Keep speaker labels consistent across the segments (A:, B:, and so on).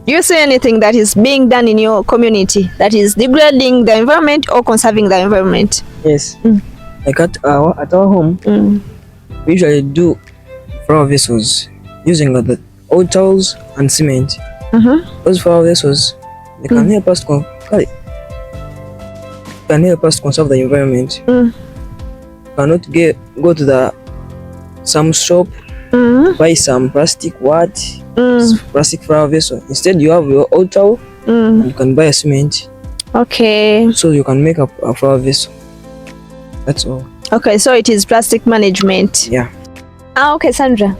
A: Do you see anything that is being done in your community that is degrading the environment or conserving the environment?
B: Yes. Like at our home, we usually do flower vessels using the old towels and cement. Those flower vessels, they can help us conserve the environment. Cannot go to some shop, buy some plastic plastic flower vessel. Instead, you have your old towel and you can buy a cement.
A: Okay.
B: So you can make a flower vessel. That's all.
A: Okay, so it is plastic management.
B: Yeah.
A: Okay, Sandra.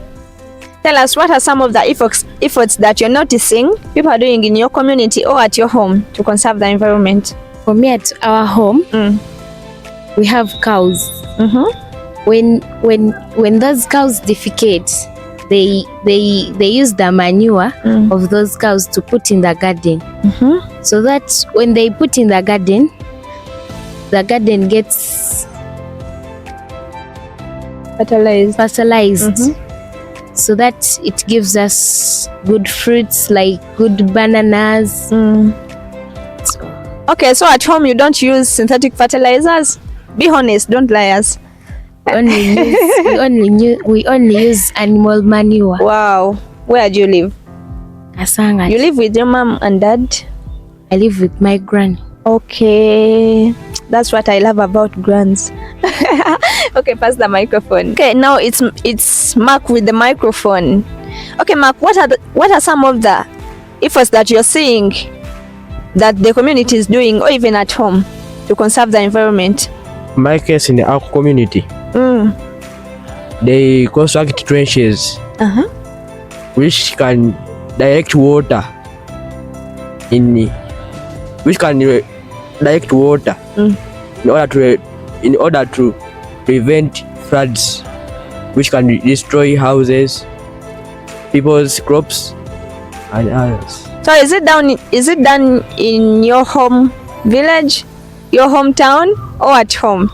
A: Tell us, what are some of the efforts that you're noticing people are doing in your community or at your home to conserve the environment?
C: For me, at our home, we have cows. When those cows defecate, they use the manure of those cows to put in the garden. So that when they put in the garden gets fertilized. So that it gives us good fruits like good bananas.
A: Okay, so at home you don't use synthetic fertilizers? Be honest, don't lie us.
C: We only use animal manure.
A: Wow. Where do you live?
C: Kasanga.
A: You live with your mom and dad?
C: I live with my granny.
A: Okay, that's what I love about grands. Okay, pass the microphone. Okay, now it's Mark with the microphone. Okay, Mark, what are some of the efforts that you're seeing that the community is doing, or even at home, to conserve the environment?
D: My case in our community, they construct trenches which can direct water in order to prevent floods which can destroy houses, people's crops and others.
A: So is it done in your home village, your hometown, or at home?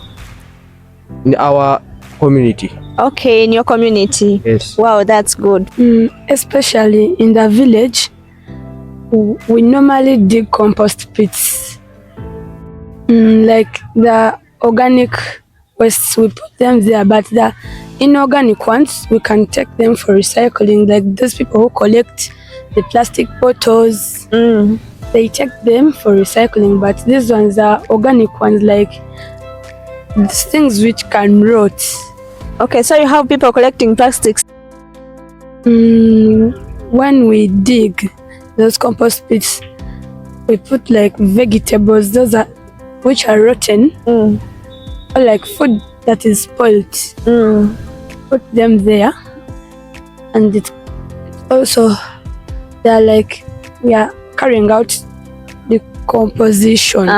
D: In our community.
A: Okay, in your community.
D: Yes.
A: Wow, that's good.
E: Especially in the village, we normally dig compost pits. Like the organic wastes, we put them there, but the inorganic ones, we can take them for recycling. Like those people who collect the plastic bottles, they take them for recycling, but these ones are organic ones, like these things which can rot.
A: Okay, so you have people collecting plastics.
E: When we dig those compost pits, we put like vegetables, those are which are rotten, or like food that is spoiled. Put them there, and it also they're like we are carrying out the composition.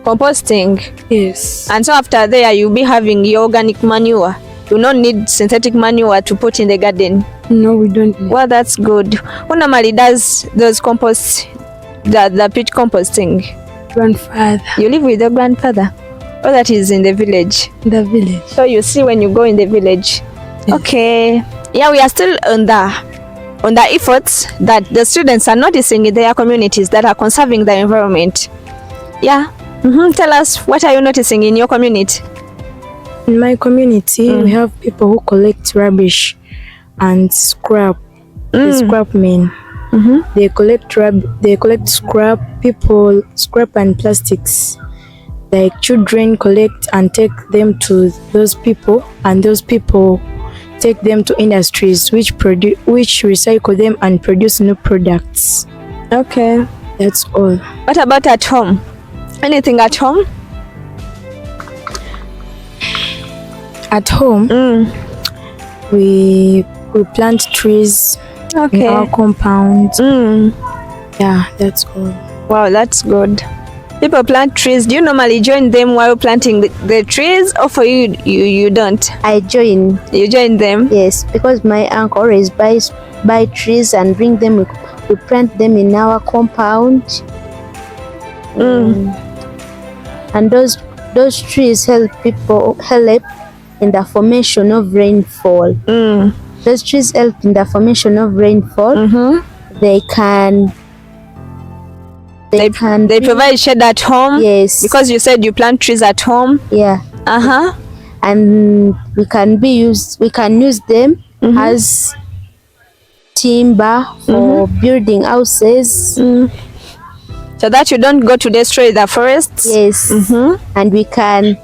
A: Composting.
E: Yes.
A: And so after there you'll be having your organic manure. You don't need synthetic manure to put in the garden.
E: No, we don't need.
A: Well, that's good. Who normally does those compost, the pit composting?
E: Grandfather.
A: You live with your grandfather? Oh, that is in the village.
E: The village.
A: So you see when you go in the village. Yes. Okay. Yeah, we are still on the efforts that the students are noticing in their communities that are conserving the environment. Yeah. Tell us, what are you noticing in your community?
F: In my community, we have people who collect rubbish and scrap. The scrap men. They collect scrap, scrap and plastics. Like children collect and take them to those people, and those people take them to industries which recycle them and produce new products.
A: Okay.
F: That's all.
A: What about at home? Anything at home?
F: At home, we plant trees in our compound. Yeah, that's all.
A: Wow, that's good. People plant trees. Do you normally join them while planting the trees, or for you don't?
G: I join.
A: You join them?
G: Yes, because my uncle always buy trees and bring them. We plant them in our compound. And those trees help in the formation of rainfall. Those trees help in the formation of rainfall. they can
A: They provide shade at home.
G: Yes.
A: Because you said you plant trees at home.
G: Yeah. And we can use them as timber for building houses.
A: So that you don't go to destroy the forests.
G: Yes. And we can.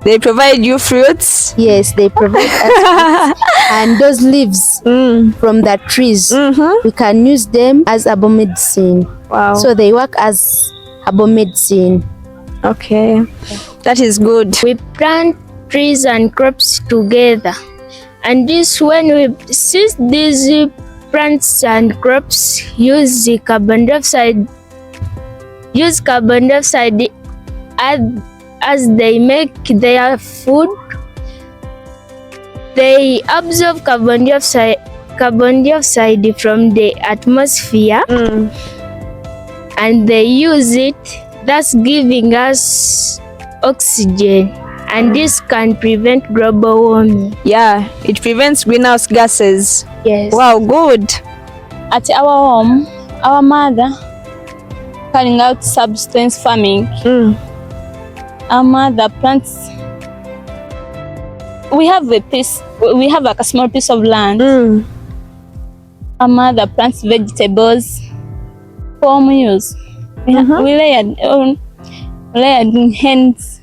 A: They provide you fruits.
G: Yes, they provide us fruits. And those leaves from the trees, we can use them as herbal medicine.
A: Wow.
G: So they work as herbal medicine.
A: Okay. That is good.
C: We plant trees and crops together. And this since these plants and crops use carbon dioxide as they make their food, they absorb carbon dioxide from the atmosphere and they use it, thus giving us oxygen, and this can prevent global warming.
A: Yeah, it prevents greenhouse gases.
C: Yes.
A: Wow, good.
H: At our home, our mother carrying out subsistence farming. Our mother plants. We have like a small piece of land. Our mother plants vegetables for home use. We layered hens,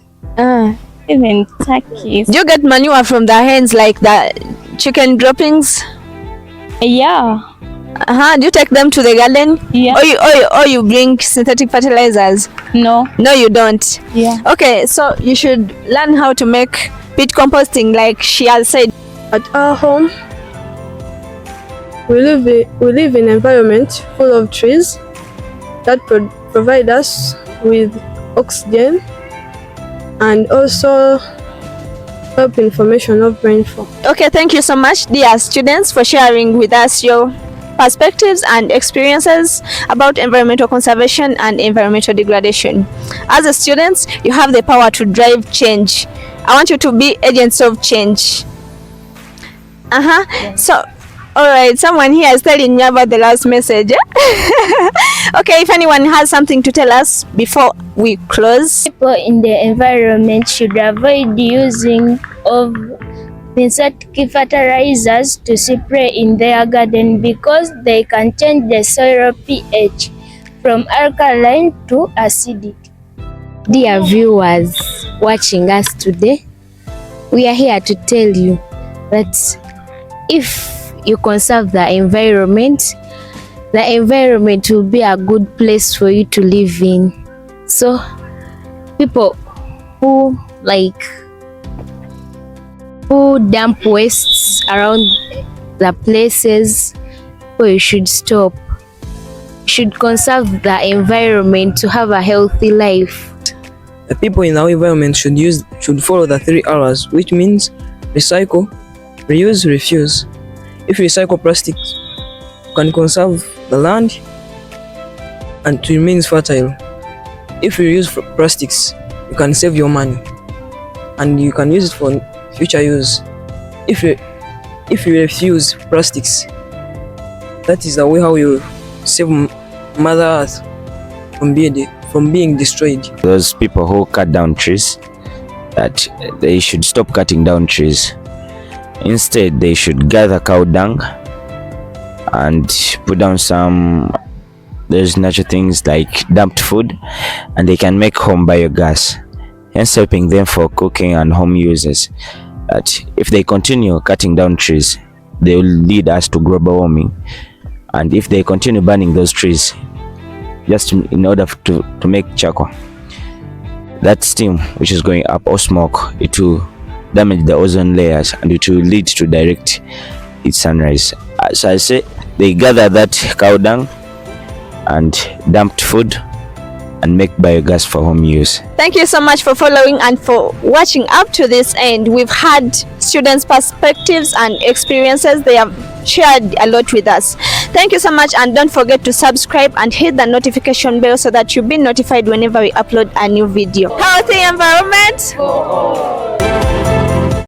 H: even turkeys.
A: Do you get manure from the hens, like the chicken droppings?
H: Yeah.
A: Do you take them to the garden?
H: Yeah.
A: Or you bring synthetic fertilizers?
H: No,
A: you don't.
H: Yeah.
A: Okay, so you should learn how to make pit composting, like she has said.
E: At our home, we live in an environment full of trees that provide us with oxygen and also help in formation of rainfall.
A: Okay, thank you so much, dear students, for sharing with us your perspectives and experiences about environmental conservation and environmental degradation. As a student, you have the power to drive change. I want you to be agents of change. So, all right, someone here is telling me about the last message. Okay, if anyone has something to tell us before we close.
C: People in the environment should avoid using of synthetic fertilizers to spray in their garden because they can change the soil pH from alkaline to acidic.
G: Dear viewers watching us today, we are here to tell you that if you conserve the environment will be a good place for you to live in. So people who dump wastes around the places where you should stop. You should conserve the environment to have a healthy life.
B: The people in our environment should follow the 3 R's, which means recycle, reuse, refuse. If you recycle plastics, you can conserve the land and it remains fertile. If you reuse plastics, you can save your money and you can use it for future use. If you refuse plastics, that is the way how you save Mother Earth from being destroyed.
I: Those people who cut down trees, that they should stop cutting down trees. Instead, they should gather cow dung and put down there's natural things like dumped food, and they can make home biogas, hence helping them for cooking and home uses. That if they continue cutting down trees, they will lead us to global warming, and if they continue burning those trees just in order to make charcoal, that steam which is going up, or smoke, it will damage the ozone layers and it will lead to direct heat sunrise. So I say they gather that cow dung and dumped food and make biogas for home use.
A: Thank you so much for following and for watching up to this end. We've had students' perspectives and experiences. They have shared a lot with us. Thank you so much, and don't forget to subscribe and hit the notification bell so that you'll be notified whenever we upload a new video. Healthy environment.